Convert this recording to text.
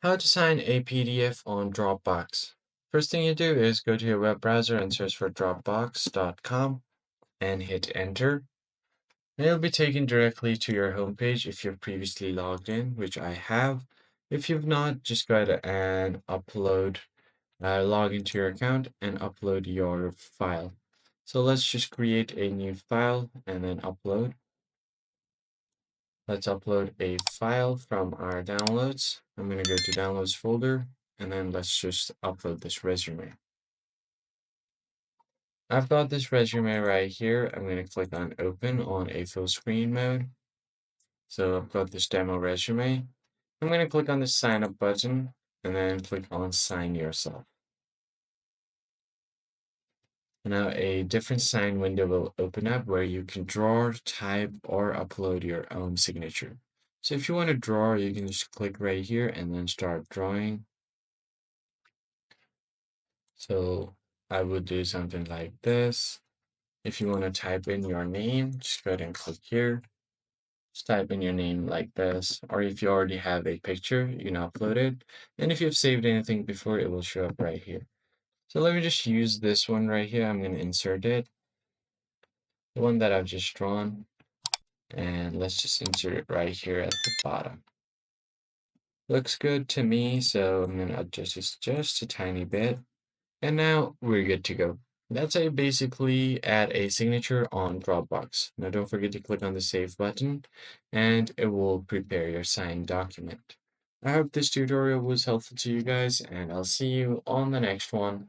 How to sign a PDF on Dropbox. First thing you do is go to your web browser and search for dropbox.com and hit enter. And you'll be taken directly to your homepage if you've previously logged in, which I have. If you've not, just go ahead and log into your account and upload your file. So let's just create a new file and then upload. Let's upload a file from our downloads. I'm going to go to downloads folder and then let's just upload this resume. I've got this resume right here. I'm going to click on open on a full screen mode. So I've got this demo resume. I'm going to click on the sign up button and then click on sign yourself. Now a different sign window will open up where you can draw, type, or upload your own signature. So if you want to draw, you can just click right here and then start drawing. So I would do something like this. If you want to type in your name, just go ahead and click here. Just type in your name like this. Or if you already have a picture, you can upload it. And if you've saved anything before, it will show up right here. So let me just use this one right here. I'm going to insert it. The one that I've just drawn. And let's just insert it right here at the bottom. Looks good to me, so I'm going to adjust this just a tiny bit. And now we're good to go. That's how you basically add a signature on Dropbox. Now don't forget to click on the Save button and it will prepare your signed document. I hope this tutorial was helpful to you guys and I'll see you on the next one.